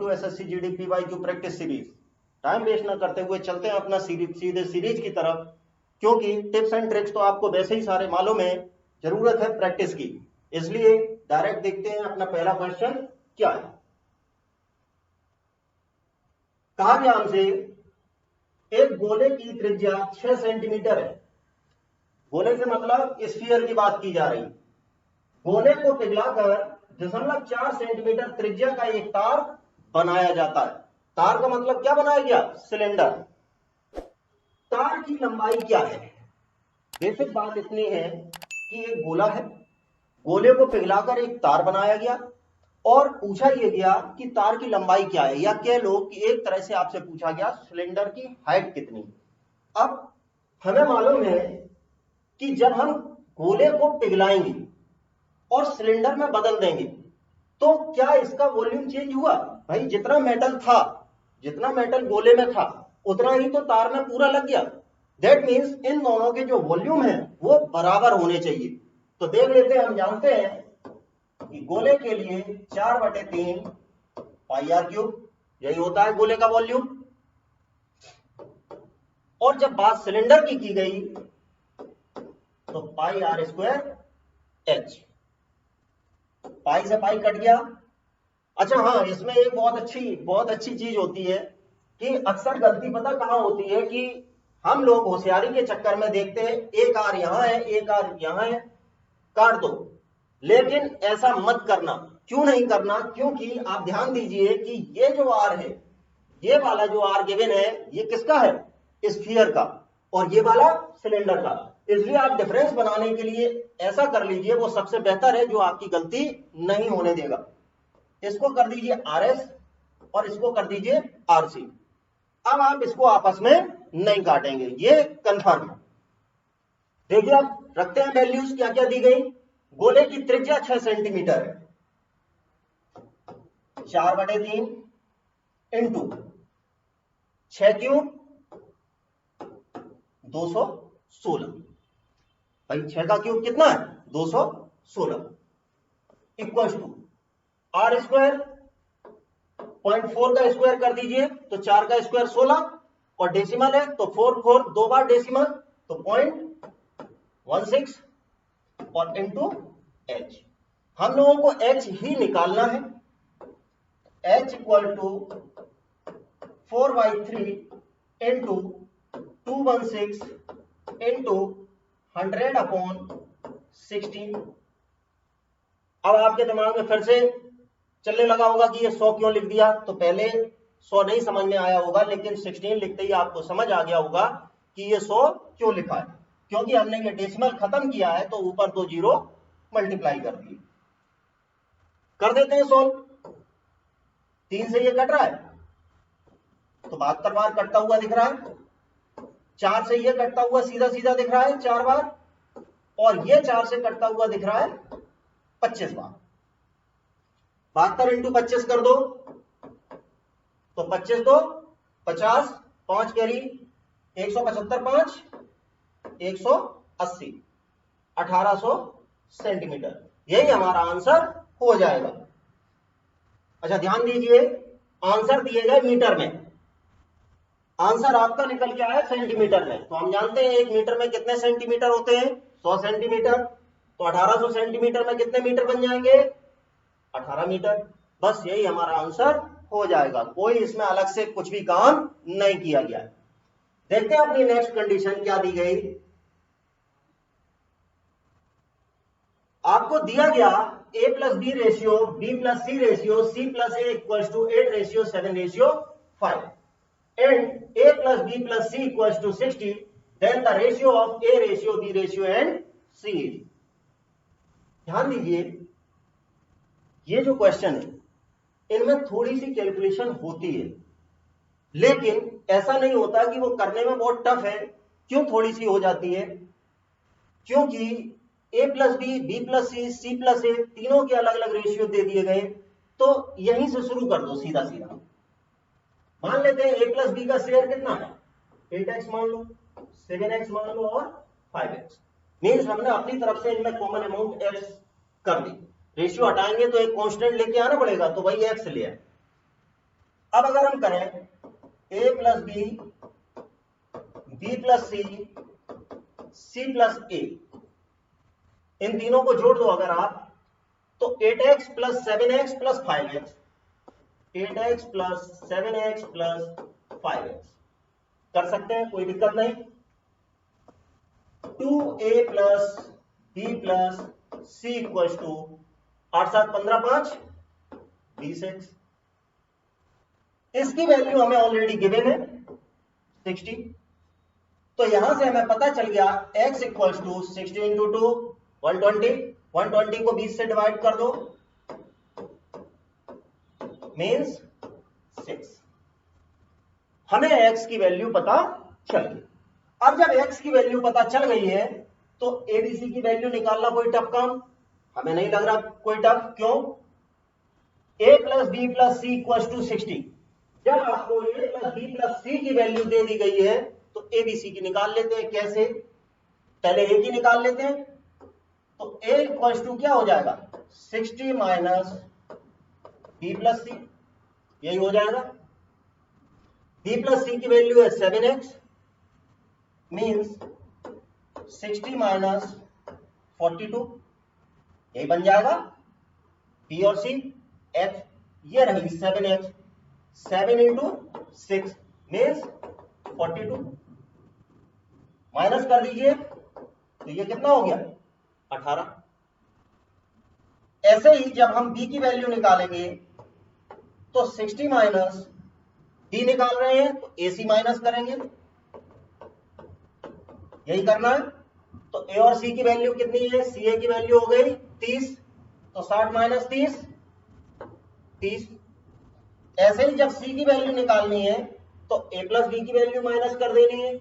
PYQ SSC GD PYQ practice series. Time waste ना करते हुए चलते हैं अपना सीधे सीरीज की तरफ, क्योंकि टिप्स एंड ट्रिक्स तो आपको वैसे ही सारे मालूम है, जरूरत है प्रैक्टिस की। इसलिए डायरेक्ट देखते हैं अपना पहला क्वेश्चन क्या है। कहा गया हमसे एक गोले की त्रिज्या 6 सेंटीमीटर है। गोले से मतलब स्फीयर की बात की जा रही। गोले को पिघलाकर 0.4 सेंटीमीटर त्रिज्या का एक तार बनाया जाता है। तार का मतलब क्या बनाया गया? सिलेंडर। तार की लंबाई क्या है? बेसिक बात इतनी है कि एक गोला है, गोले को पिघलाकर एक तार बनाया गया और पूछा यह गया कि तार की लंबाई क्या है, या कह लो कि एक तरह से आपसे पूछा गया सिलेंडर की हाइट कितनी। अब हमें मालूम है कि जब हम गोले को पिघलाएंगे और सिलेंडर में बदल देंगे तो क्या इसका वॉल्यूम चेंज हुआ? भाई जितना मेटल था, जितना मेटल गोले में था उतना ही तो तार में पूरा लग गया। दैट मीन्स इन दोनों के जो वॉल्यूम है वो बराबर होने चाहिए। तो देख लेते हैं, हम जानते हैं कि गोले के लिए 4/3 पाई आर क्यूब यही होता है गोले का वॉल्यूम। और जब बात सिलेंडर की गई तो पाई आर स्क्वायर एच। पाई से पाई कट गया। अच्छा हाँ, इसमें एक बहुत अच्छी चीज होती है कि अक्सर गलती पता कहां होती है कि हम लोग होशियारी के चक्कर में देखते हैं एक आर यहां है, एक आर यहां है, काट दो। लेकिन ऐसा मत करना। क्यों नहीं करना? क्योंकि आप ध्यान दीजिए कि ये जो आर है, ये वाला जो आर गिवन है ये किसका है? स्फीयर का, और ये वाला सिलेंडर का। इसलिए आप डिफरेंस बनाने के लिए ऐसा कर लीजिए, वो सबसे बेहतर है, जो आपकी गलती नहीं होने देगा। इसको कर दीजिए RS और इसको कर दीजिए RC। अब आप इसको आपस में नहीं काटेंगे, ये कंफर्म है। देखिए अब रखते हैं वैल्यूज क्या क्या दी गई। गोले की त्रिज्या 6 सेंटीमीटर है, 4/3 इंटू 6 क्यूब 216। भाई 6 का क्यूब कितना है? 216 इक्वल टू आर स्क्वायर 0.4 का स्क्वायर कर दीजिए तो 4 का स्क्वायर 16, और डेसिमल है तो 4 दो बार डेसिमल तो 0.16 और इंटू एच। हम लोगों को एच ही निकालना है। H equal to 4/3 into 216 into 100/16। अब आपके दिमाग में फिर से चलने लगा होगा कि ये 100 क्यों लिख दिया। तो पहले 100 नहीं समझ में आया होगा, लेकिन 16 लिखते ही आपको समझ आ गया होगा कि ये 100 क्यों लिखा है। क्योंकि हमने ये डेसिमल खत्म किया है तो ऊपर 2 जीरो मल्टीप्लाई कर दिए। कर देते हैं सोल्व। 3 से ये कट रहा है तो 72 बार कटता हुआ दिख रहा है। 4 से ये कटता हुआ सीधा सीधा दिख रहा है 4 बार, और ये 4 से कटता हुआ दिख रहा है 25 बार। 72 इंटू 25 कर दो तो 25 दो 50, 5 कैरी 175, 5 180, 1800 सेंटीमीटर। यही हमारा आंसर हो जाएगा। अच्छा ध्यान दीजिए, आंसर दिए गए मीटर में, आंसर आपका निकल के आया सेंटीमीटर में। तो हम जानते हैं 1 मीटर में कितने सेंटीमीटर होते हैं? 100 सेंटीमीटर। तो 1800 सेंटीमीटर में कितने मीटर बन जाएंगे? 18 मीटर। बस यही हमारा आंसर हो जाएगा। कोई इसमें अलग से कुछ भी काम नहीं किया गया है। देखते हैं अपनी नेक्स्ट कंडीशन क्या दी गई। आपको दिया गया A+B ratio, B+C ratio, C+A equals to 8:7:5 and A+B+C equals to 60, then the ratio of A ratio, B ratio and C is। ध्यान दीजिए, ये जो क्वेश्चन है इनमें थोड़ी सी कैलकुलेशन होती है, लेकिन ऐसा नहीं होता कि वो करने में बहुत टफ है। क्यों थोड़ी सी हो जाती है? क्योंकि A+B, B+C, C+A तीनों के अलग अलग रेशियो दे दिए गए। तो यहीं से शुरू कर दो सीधा सीधा। मान लेते हैं A+B का शेयर कितना है? 8x मान लो, 7x मान लो और 5x। मीन्स हमने अपनी तरफ से इनमें कॉमन अमाउंट x कर दी। रेशियो हटाएंगे तो एक कांस्टेंट लेके आना पड़ेगा, तो वही x ले आए। अब अगर हम करें a plus B, B plus C, C plus A, इन तीनों को जोड़ दो अगर आप, तो 8x plus 7x plus 5x, 8x plus 7x plus 5x कर सकते हैं, कोई दिक्कत नहीं। 2a plus B plus C equal to 8 7 15 5 20x। इसकी वैल्यू हमें ऑलरेडी गिवन है 60, तो यहां से हमें पता चल गया x इक्वल टू 60 इंटू 2 120, 120 को 20 से डिवाइड कर दो मीन्स 6। हमें x की वैल्यू पता चल गई। अब जब x की वैल्यू पता चल गई है तो abc की वैल्यू निकालना कोई टफ काम हमें नहीं लग रहा, कोई टफ क्यों? a plus B plus C equal to 60, जब आपको a plus B plus C की वैल्यू दे दी गई है तो abc की निकाल लेते हैं। कैसे? पहले a की निकाल लेते हैं, तो a इक्वल टू क्या हो जाएगा 60 माइनस बी प्लस सी, यही हो जाएगा। b प्लस सी की वैल्यू है 7x मीन्स 60 माइनस 42, यही बन जाएगा b और c। x ये रही 7x, 7 इंटू 6 मीन्स 42, माइनस कर दीजिए तो ये कितना हो गया 18। ऐसे ही जब हम b की वैल्यू निकालेंगे तो 60 माइनस b निकाल रहे हैं तो ac माइनस करेंगे, यही करना है। तो a और c की वैल्यू कितनी है? ca की वैल्यू हो गई 30, तो 60 माइनस 30 30। ऐसे ही जब c की वैल्यू निकालनी है तो a प्लस बी की वैल्यू माइनस कर देनी है,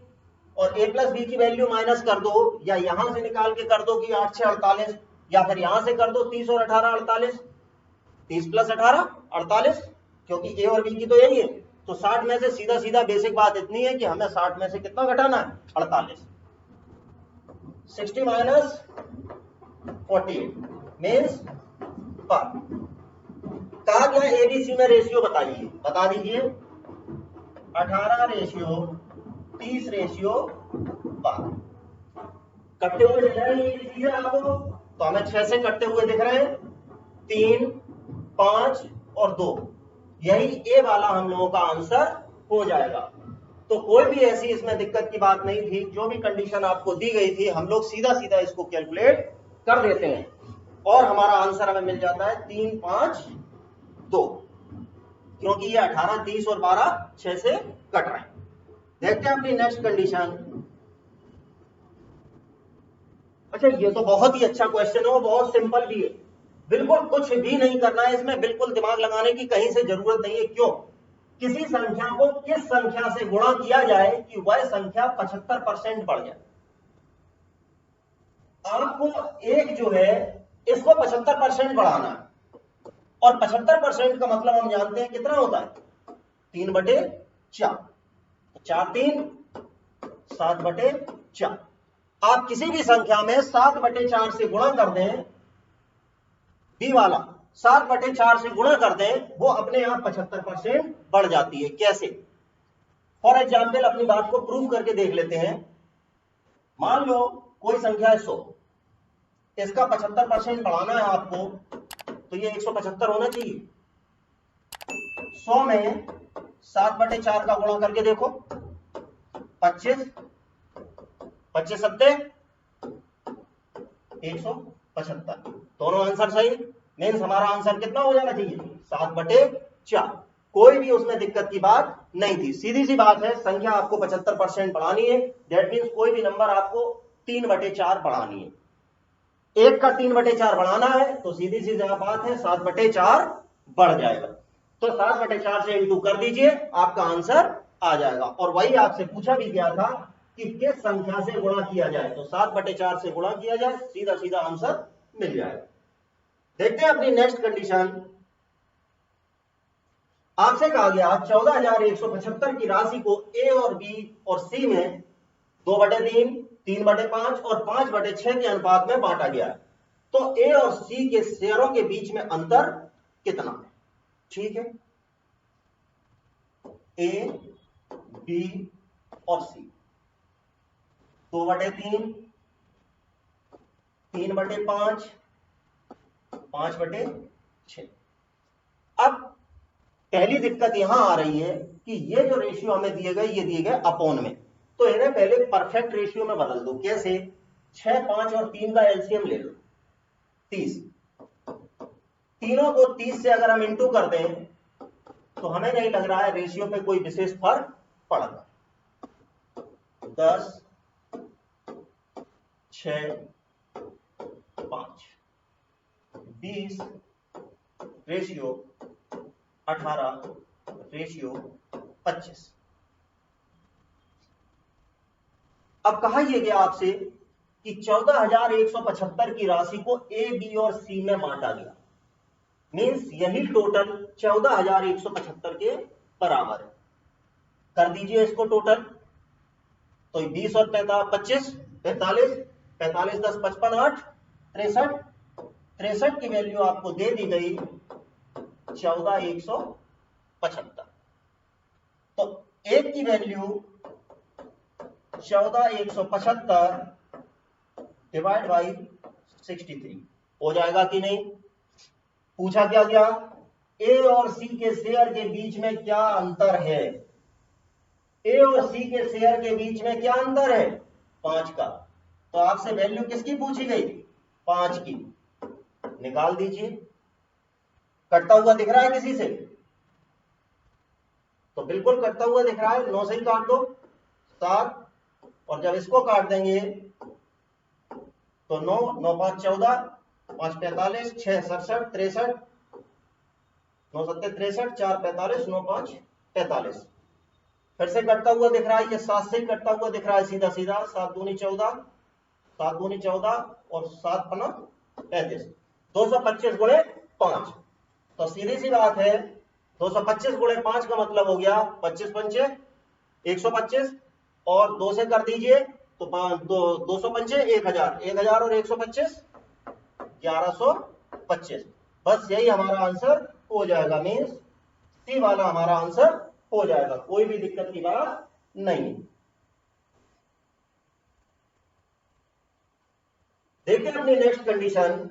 और a प्लस बी की वैल्यू माइनस कर दो, या यहां से निकाल के कर दो कि 8 6 48, या फिर यहां से कर दो 30 और 18 48, 30 प्लस 18 48, क्योंकि a और b की तो यही है। तो 60 में से सीधा सीधा बेसिक बात इतनी है कि हमें 60 में से कितना घटाना है 48। 60 माइनस 48 मीन्स पर कहा गया एबीसी में रेशियो बताइए, बता दीजिए 18 रेशियो 30 रेशियो 12। कटते हुए दिख रहे हैं एबीसी से आपको? तो हमें 6 से कटते हुए दिख रहे हैं, 3 5 और 2, यही ए वाला हम लोगों का आंसर हो जाएगा। तो कोई भी ऐसी इसमें दिक्कत की बात नहीं थी, जो भी कंडीशन आपको दी गई थी हम लोग सीधा सीधा इसको कैलकुलेट कर देते हैं और हमारा आंसर हमें मिल जाता है 3 5 2, क्योंकि ये 18 30 और 12 6 से कट रहे हैं। देखते हैं अपनी नेक्स्ट कंडीशन। अच्छा, ये तो बहुत ही अच्छा क्वेश्चन है, वो बहुत सिंपल भी है, बिल्कुल कुछ भी नहीं करना है इसमें, बिल्कुल दिमाग लगाने की कहीं से जरूरत नहीं है। क्यों? किसी संख्या को किस संख्या से गुणा किया जाए कि वह संख्या 75% बढ़ जाए। आपको एक जो है इसको 75% बढ़ाना है, और 75% का मतलब हम जानते हैं कितना होता है 3/4, 4 3 7/4। आप किसी भी संख्या में 7/4 से गुणा कर दें, बी वाला 7/4 से गुणा कर दें, वो अपने आप 75% बढ़ जाती है। कैसे? फॉर एग्जाम्पल अपनी बात को प्रूव करके देख लेते हैं। मान लो कोई संख्या है 100, इसका 75% बढ़ाना है आपको, तो ये 175 होना चाहिए। 100 में 7/4 का गुणा करके देखो, 25 25 सत्ते 175, दोनों आंसर सही, मीन्स हमारा आंसर कितना हो जाना चाहिए 7/4। कोई भी उसमें दिक्कत की बात नहीं थी, सीधी सी बात है। संख्या आपको 75% बढ़ानी है, दैट मीन्स कोई भी नंबर आपको 3/4 बढ़ानी है। एक का 3/4 बढ़ाना है तो सीधी सी बात है 7/4 बढ़ जाएगा। तो 7/4 से इंटू कर दीजिए, आपका आंसर आ जाएगा। और वही आपसे पूछा भी गया था कि किस संख्या से गुणा किया जाए, तो 7/4 से गुणा किया जाए, सीधा सीधा आंसर मिल जाएगा। देखते हैं अपनी नेक्स्ट कंडीशन। आपसे कहा गया 14,175 की राशि को ए और बी और सी में 2/3, 3/5 और 5/6 के अनुपात में बांटा गया है। तो ए और सी के शेयरों के बीच में अंतर कितना है? ठीक है, ए बी और सी, 2/3, 3/5, 5/6। अब पहली दिक्कत यहां आ रही है कि ये जो रेशियो हमें दिए गए, ये दिए गए अपॉन में, तो इन्हें पहले परफेक्ट रेशियो में बदल दो। कैसे? 6, 5 और 3 का एलसीएम ले लो, 30। तीनों को 30 से अगर हम इंटू कर दें तो हमें नहीं लग रहा है रेशियो पे कोई विशेष फर्क पड़ता। 10, 6, 5, 20 रेशियो 18 रेशियो 25। अब कहा यह गया आपसे कि 14,175 की राशि को ए, बी और सी में बांटा गया। मींस यही टोटल 14,175 के बराबर है। कर दीजिए इसको टोटल, तो 20 और 25, 45, 45 10 55 8 63, 63 की वैल्यू आपको दे दी गई 14,175। तो एक की वैल्यू 14,175 डिवाइड बाई 63 हो जाएगा कि नहीं? पूछा क्या गया? ए और सी के शेयर के बीच में क्या अंतर है? ए और सी के शेयर के बीच में क्या अंतर है? 5 का। तो आपसे वैल्यू किसकी पूछी गई? 5 की। निकाल दीजिए। कटता हुआ दिख रहा है किसी से? तो बिल्कुल कटता हुआ दिख रहा है, 9 से ही काट दो। 7, और जब इसको काट देंगे तो 9, 9 5 14, 5 45, 6 67, 63, 9 7 63, 4 45, 9 5 45। फिर से कटता हुआ दिख रहा है, ये 7 से ही कटता हुआ दिख रहा है सीधा सीधा। 7 दूनी 14, 7 दूनी 14 और 7 पना 35, 225 गुणे 5। तो सीधी सी बात है, 225 गुणे 5 का मतलब हो गया 25 पंचे 125, और 2 से कर दीजिए तो 200 पंचे 1000, 1000 और 125 1125। बस यही हमारा आंसर हो जाएगा। मीन्स सी वाला हमारा आंसर हो जाएगा, कोई भी दिक्कत की बात नहीं। देखिए अपनी नेक्स्ट कंडीशन।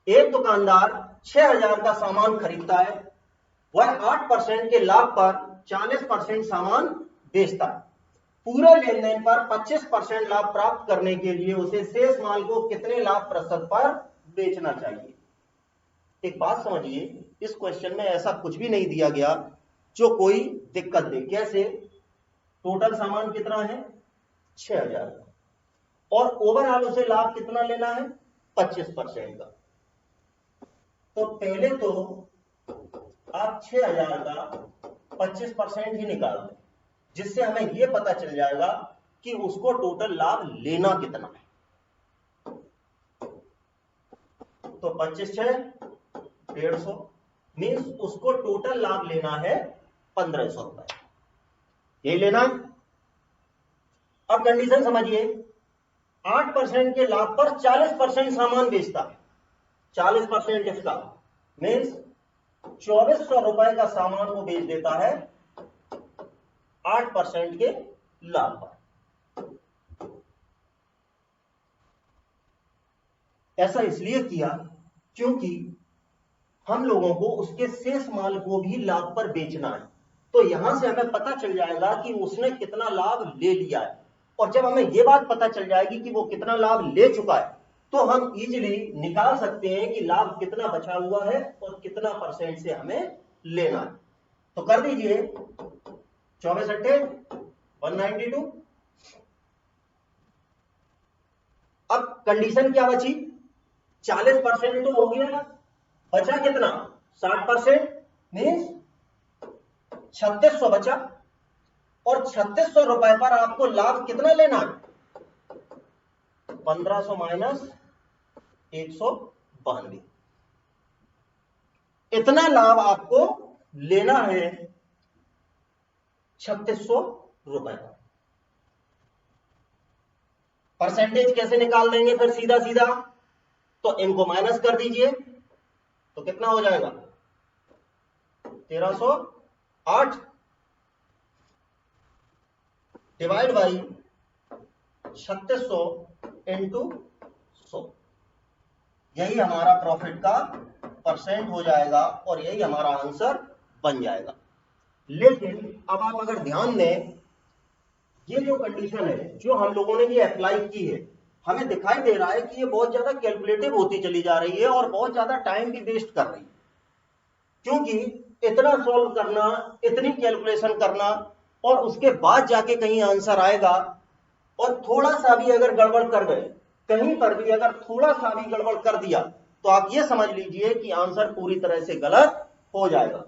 एक दुकानदार 6,000 का सामान खरीदता है, वह 8% के लाभ पर 40% सामान बेचता है। पूरे लेन देन पर 25% लाभ प्राप्त करने के लिए उसे शेष माल को कितने लाभ प्रतिशत पर बेचना चाहिए? एक बात समझिए, इस क्वेश्चन में ऐसा कुछ भी नहीं दिया गया जो कोई दिक्कत दे। कैसे? टोटल सामान कितना है? 6,000 का, और ओवरऑल उसे लाभ कितना लेना है? 25% का। तो पहले तो आप 6,000 का 25% ही निकाल दें, जिससे हमें यह पता चल जाएगा कि उसको टोटल लाभ लेना कितना है। तो 25 6 150, मीन्स उसको टोटल लाभ लेना है 1,500 रुपए। यही लेना है। अब कंडीशन समझिए, 8% के लाभ पर 40% सामान बेचता है। 40% इसका मीन्स 2,400 रुपए का सामान वो बेच देता है 8% के लाभ पर। ऐसा इसलिए किया क्योंकि हम लोगों को उसके शेष माल को भी लाभ पर बेचना है। तो यहां से हमें पता चल जाएगा कि उसने कितना लाभ ले लिया है, और जब हमें यह बात पता चल जाएगी कि वो कितना लाभ ले चुका है, तो हम इजीली निकाल सकते हैं कि लाभ कितना बचा हुआ है और कितना परसेंट से हमें लेना है। तो कर दीजिए 24 8 192। अब कंडीशन क्या बची? 40% तो हो गया, बचा कितना? 60%, मीन्स 3600 बचा। और 3600 रुपए पर आपको लाभ कितना लेना है? 1500 माइनस 192। इतना लाभ आपको लेना है 3600 रुपए का। परसेंटेज कैसे निकाल देंगे फिर? सीधा सीधा तो इनको माइनस कर दीजिए, तो कितना हो जाएगा? 1308 डिवाइड बाई 3600 इंटू 100, यही हमारा प्रॉफिट का परसेंट हो जाएगा और यही हमारा आंसर बन जाएगा। लेकिन अब आप अगर ध्यान दें, ये जो कंडीशन है जो हम लोगों ने ये अप्लाई की है, हमें दिखाई दे रहा है कि ये बहुत ज्यादा कैलकुलेटिव होती चली जा रही है और बहुत ज्यादा टाइम भी वेस्ट कर रही है, क्योंकि इतना सॉल्व करना, इतनी कैलकुलेशन करना और उसके बाद जाके कहीं आंसर आएगा, और थोड़ा सा भी अगर गड़बड़ कर गए, कहीं पर भी अगर थोड़ा सा भी गड़बड़ कर दिया, तो आप ये समझ लीजिए कि आंसर पूरी तरह से गलत हो जाएगा।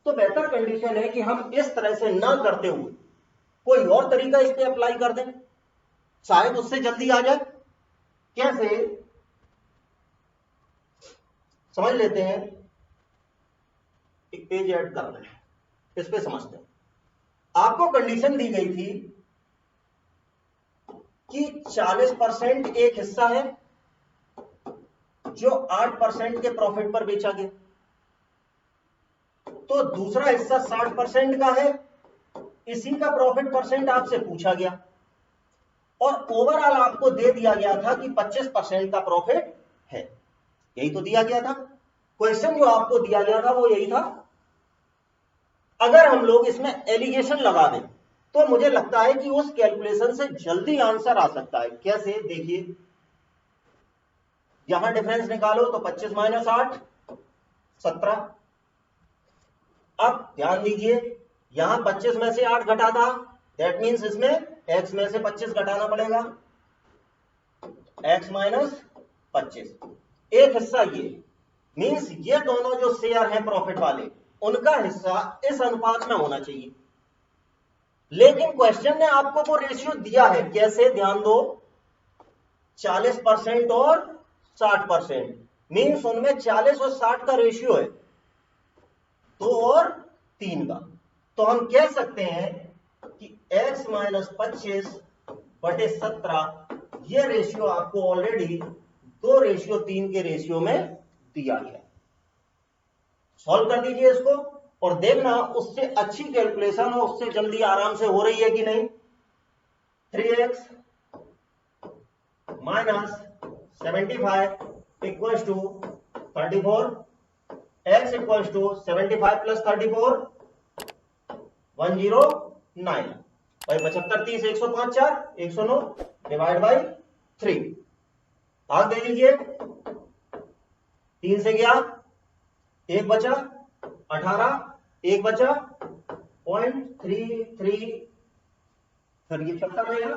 तो बेहतर कंडीशन है कि हम इस तरह से ना करते हुए कोई और तरीका इस पे अप्लाई कर दें, शायद उससे जल्दी आ जाए। कैसे, समझ लेते हैं। एक पेज ऐड कर रहे हैं, इस पे समझते हैं। आपको कंडीशन दी गई थी कि 40% एक हिस्सा है जो 8% के प्रॉफिट पर बेचा गया, तो दूसरा हिस्सा 60% का है, इसी का प्रॉफिट परसेंट आपसे पूछा गया, और ओवरऑल आपको दे दिया गया था कि 25% का प्रॉफिट है। यही तो दिया गया था, क्वेश्चन जो आपको दिया गया था वो यही था। अगर हम लोग इसमें एलिगेशन लगा दें तो मुझे लगता है कि उस कैलकुलेशन से जल्दी आंसर आ सकता है। कैसे, देखिए, यहां डिफरेंस निकालो तो 25 माइनस 8 17। अब ध्यान दीजिए, यहां 25 में से 8 घटा था, दैट मीन्स इसमें x में से 25 घटाना पड़ेगा, x माइनस 25। एक हिस्सा ये मीन्स ये दोनों जो शेयर हैं प्रॉफिट वाले, उनका हिस्सा इस अनुपात में होना चाहिए। लेकिन क्वेश्चन ने आपको वो रेशियो दिया है, कैसे, ध्यान दो, 40% और 60%, मीन्स उनमें 40 और 60 का रेशियो है, 2 और 3 का। तो हम कह सकते हैं कि x माइनस 25 बटे 17, ये रेशियो आपको ऑलरेडी 2:3 के रेशियो में दिया गया। सॉल्व कर दीजिए इसको और देखना उससे अच्छी कैलकुलेशन और उससे जल्दी आराम से हो रही है कि नहीं। 3x minus 75 equals to 34, x equals to 75 plus 34 109 भाई 75 30 105 4 109 डिवाइड बाई 3, भाग दे लीजिए, 3 से गया, 1 बचा, 18, 1 बचा 0.33, फिर ये 76 रहेगा।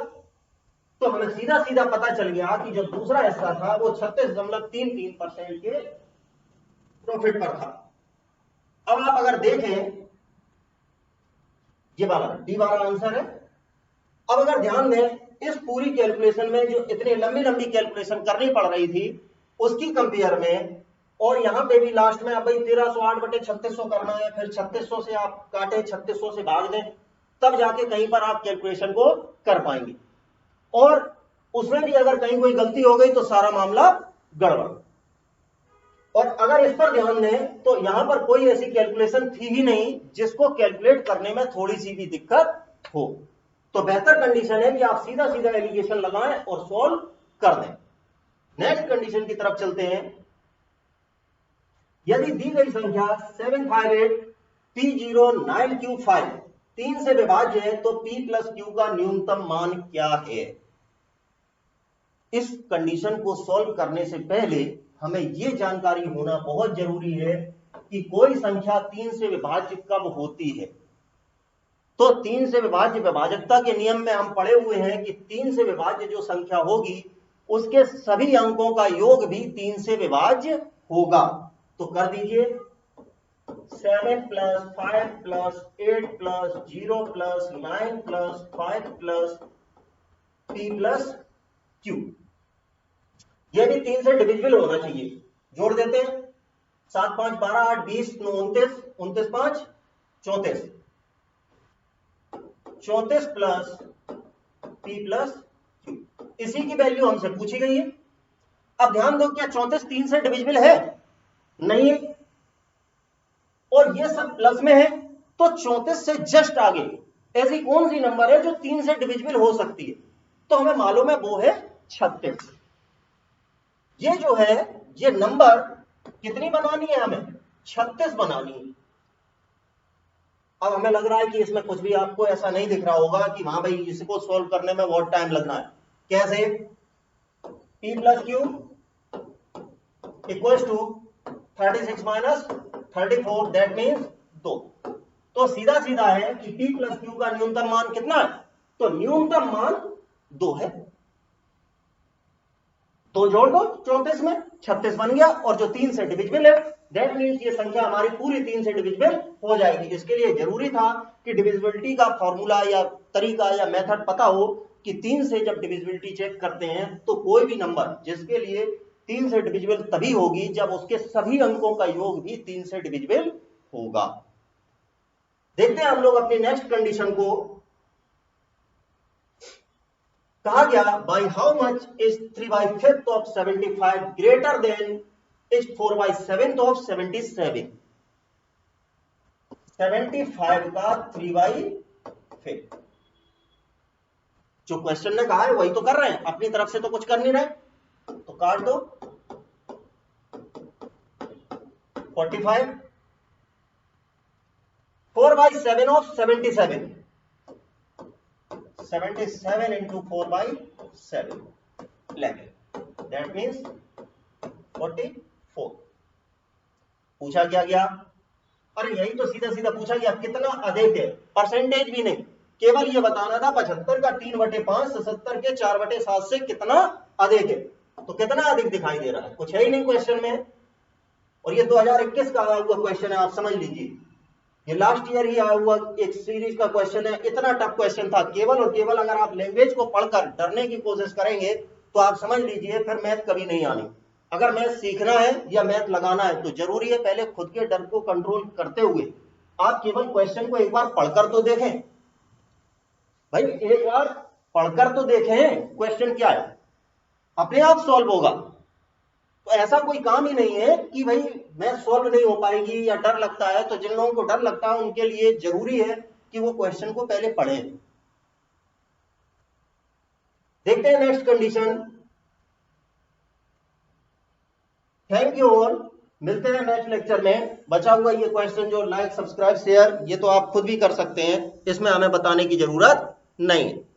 तो हमें सीधा सीधा पता चल गया कि जो दूसरा हिस्सा था वो 36.33% के प्रॉफिट पर था। अब आप अगर देखें, ये वाला डी वाला आंसर है। अब अगर ध्यान दें, इस पूरी कैलकुलेशन में जो इतनी लंबी लंबी कैलकुलेशन करनी पड़ रही थी उसकी कंपेयर में, और यहां पे भी लास्ट में अब भाई 1308 बटे 3600 करना है, फिर 3600 से आप काटे, 3600 से भाग दें, तब जाके कहीं पर आप कैलकुलेशन को कर पाएंगे। और उसमें भी अगर कहीं कोई गलती हो गई तो सारा मामला गड़बड़। और अगर इस पर ध्यान दें तो यहां पर कोई ऐसी कैलकुलेशन थी ही नहीं जिसको कैलकुलेट करने में थोड़ी सी भी दिक्कत हो। तो बेहतर कंडीशन है कि आप सीधा सीधा एलिगेशन लगाएं और सॉल्व कर दें। नेक्स्ट कंडीशन की तरफ चलते हैं। यदि दी गई संख्या 758P09Q5 3 से विभाज्य है तो P प्लस Q का न्यूनतम मान क्या है? इस कंडीशन को सॉल्व करने से पहले हमें यह जानकारी होना बहुत जरूरी है कि कोई संख्या 3 से विभाज्य कब होती है। तो 3 से विभाज्य विभाजकता के नियम में हम पढ़े हुए हैं कि 3 से विभाज्य जो संख्या होगी उसके सभी अंकों का योग भी 3 से विभाज्य होगा। तो कर दीजिए, 7 plus 5 plus 8 plus 0 plus 9 plus 5 plus P plus Q, यह भी 3 से डिविजिबल होना चाहिए। जोड़ देते हैं, 7 5 12 8 20 9 29 29 5 34, 34 प्लस P प्लस Q, इसी की वैल्यू हमसे पूछी गई है। अब ध्यान दो, क्या 34 3 से डिविजिबल है? नहीं है। और ये सब प्लस में है, तो 34 से जस्ट आगे ऐसी कौन सी नंबर है जो 3 से डिविजिबल हो सकती है? तो हमें मालूम है वो है 36। ये जो है ये नंबर कितनी बनानी है हमें? 36 बनानी है। अब हमें लग रहा है कि इसमें कुछ भी आपको ऐसा नहीं दिख रहा होगा कि हाँ भाई इसको सॉल्व करने में बहुत टाइम लगना है। कैसे? p plus Q equals to 36 minus 34, that means 2। तो सीधा सीधा है कि p प्लस क्यू का न्यूनतम मान कितना है? तो न्यूनतम मान 2 है। तो जोड़ दो 34 में, 36 बन गया, और जो 3 से डिविजिबल है, दैट मीन्स ये संख्या हमारी पूरी 3 से डिविजिबल हो जाएगी। इसके लिए जरूरी था कि डिविजिबिलिटी का फॉर्मूला या तरीका या मेथड पता हो कि 3 से जब डिविजिबिलिटी चेक करते हैं तो कोई भी नंबर जिसके लिए 3 से डिविजिबल तभी होगी जब उसके सभी अंकों का योग भी 3 से डिविजिबल होगा। देखते हैं हम लोग अपनी नेक्स्ट कंडीशन को। कहा गया by how much is 3/5 of 75 greater than is 4/7 of 77। 75 का 3/5 जो क्वेश्चन ने कहा है वही तो कर रहे हैं, अपनी तरफ से तो कुछ कर नहीं रहे। तो काट दो 45, 4/7 ऑफ 77, 77 into 4/7 that means 44। पूछा क्या गया? अरे यही तो सीधा सीधा पूछा गया, कितना अधिक है, परसेंटेज भी नहीं, केवल ये बताना था 75 का 3/5 77 के 4/7 से कितना अधिक है। तो कितना अधिक दिखाई दे रहा है? कुछ है ही नहीं क्वेश्चन में। और ये 2021 का आया हुआ क्वेश्चन है, आप समझ लीजिए, ये लास्ट ईयर ही आया हुआ एक सीरीज का क्वेश्चन है। इतना टफ क्वेश्चन था, केवल और केवल अगर आप लैंग्वेज को पढ़कर डरने की कोशिश करेंगे तो आप समझ लीजिए फिर मैथ कभी नहीं आनी। अगर मैथ सीखना है या मैथ लगाना है तो जरूरी है पहले खुद के डर को कंट्रोल करते हुए आप केवल क्वेश्चन को एक बार पढ़कर तो देखें। भाई एक बार पढ़कर तो देखें क्वेश्चन क्या है, अपने आप सॉल्व होगा। तो ऐसा कोई काम ही नहीं है कि भाई मैं सॉल्व नहीं हो पाएगी या डर लगता है। तो जिन लोगों को डर लगता है उनके लिए जरूरी है कि वो क्वेश्चन को पहले पढ़ें। देखते हैं next condition. Thank you all, मिलते हैं नेक्स्ट लेक्चर में। बचा हुआ ये क्वेश्चन जो लाइक सब्सक्राइब शेयर ये तो आप खुद भी कर सकते हैं, इसमें हमें बताने की जरूरत नहीं है।